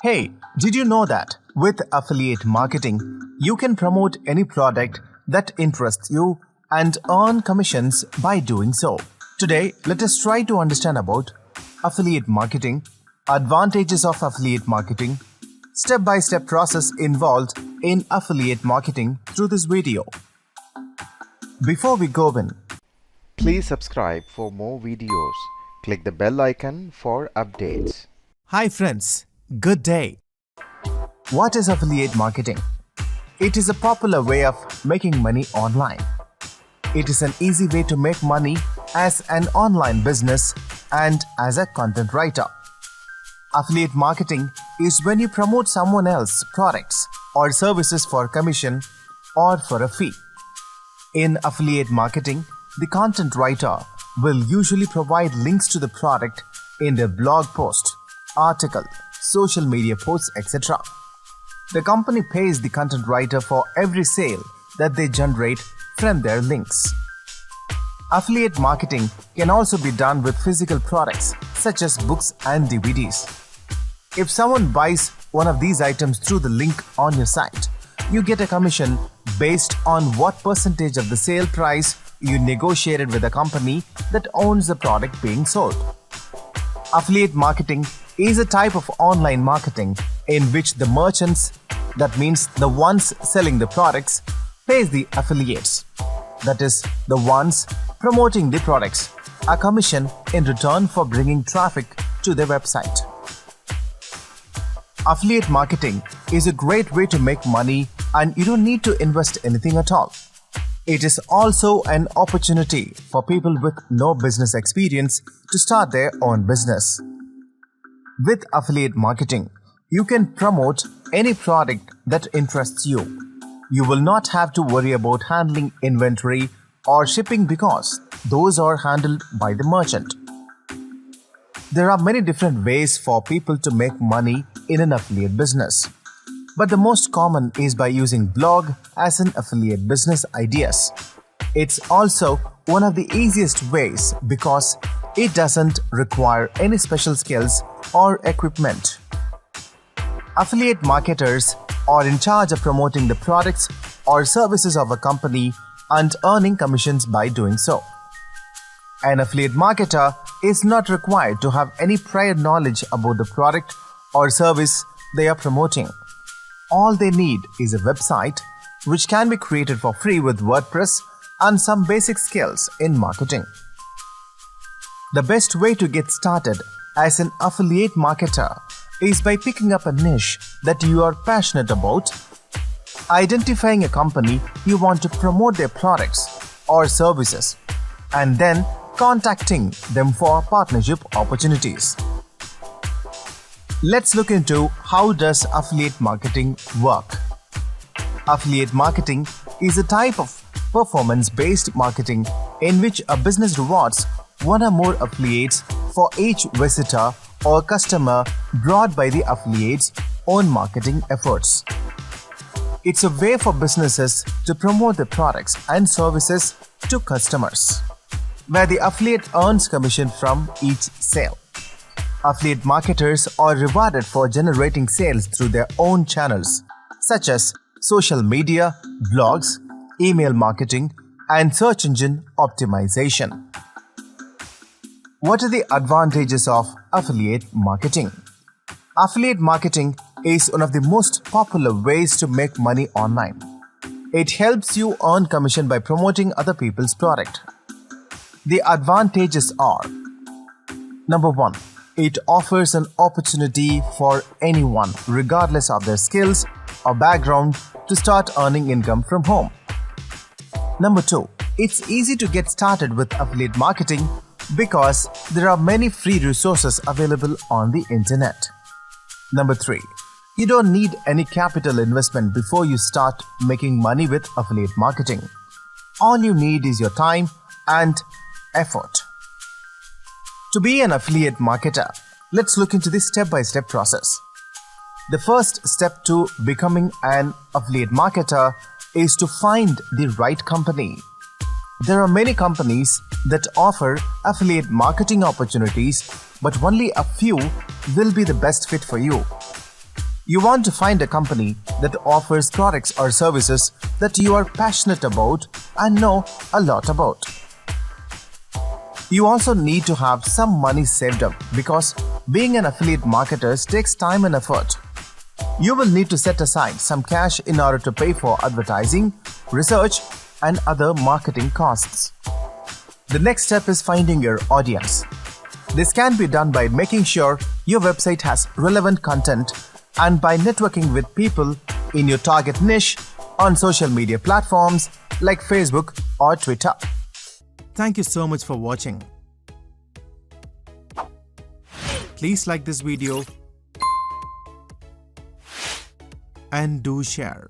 Hey, did you know that with affiliate marketing, you can promote any product that interests you and earn commissions by doing so? Today, let us try to understand about affiliate marketing, advantages of affiliate marketing, step-by-step process involved in affiliate marketing through this video. Before we go in, please subscribe for more videos. Click the bell icon for updates. Hi friends, good day. What is affiliate marketing? It is a popular way of making money online. It is an easy way to make money as an online business and as a content writer. Affiliate marketing is when you promote someone else's products or services for commission or for a fee. In affiliate marketing, the content writer will usually provide links to the product in their blog post, article, social media posts, etc. The company pays the content writer for every sale that they generate from their links. Affiliate marketing can also be done with physical products such as books and DVDs. If someone buys one of these items through the link on your site, you get a commission based on what percentage of the sale price you negotiated with the company that owns the product being sold. Affiliate marketing is a type of online marketing in which the merchants, that means the ones selling the products, pays the affiliates, that is the ones promoting the products, a commission in return for bringing traffic to their website. Affiliate marketing is a great way to make money and you don't need to invest anything at all. It is also an opportunity for people with no business experience to start their own business. With affiliate marketing, you can promote any product that interests you. You will not have to worry about handling inventory or shipping because those are handled by the merchant. There are many different ways for people to make money in an affiliate business. But the most common is by using blog as an affiliate business ideas. It's also one of the easiest ways because it doesn't require any special skills or equipment. Affiliate marketers are in charge of promoting the products or services of a company and earning commissions by doing so. An affiliate marketer is not required to have any prior knowledge about the product or service they are promoting. All they need is a website which can be created for free with WordPress and some basic skills in marketing. The best way to get started as an affiliate marketer is by picking up a niche that you are passionate about, identifying a company you want to promote their products or services, and then contacting them for partnership opportunities. Let's look into how does affiliate marketing work. Affiliate marketing is a type of performance-based marketing in which a business rewards one or more affiliates for each visitor or customer brought by the affiliate's own marketing efforts. It's a way for businesses to promote their products and services to customers, where the affiliate earns commission from each sale. Affiliate marketers are rewarded for generating sales through their own channels, such as social media, blogs, email marketing, and search engine optimization. What are the advantages of affiliate marketing? Affiliate marketing is one of the most popular ways to make money online. It helps you earn commission by promoting other people's product. The advantages are: Number 1. It offers an opportunity for anyone, regardless of their skills or background, to start earning income from home. Number 2. It's easy to get started with affiliate marketing because there are many free resources available on the internet. Number 3. You don't need any capital investment before you start making money with affiliate marketing. All you need is your time and effort. To be an affiliate marketer, let's look into the step-by-step process. The first step to becoming an affiliate marketer is to find the right company. There are many companies that offer affiliate marketing opportunities, but only a few will be the best fit for you. You want to find a company that offers products or services that you are passionate about and know a lot about. You also need to have some money saved up because being an affiliate marketer takes time and effort. You will need to set aside some cash in order to pay for advertising, research, and other marketing costs. The next step is finding your audience. This can be done by making sure your website has relevant content and by networking with people in your target niche on social media platforms like Facebook or Twitter. Thank you so much for watching. Please like this video and do share.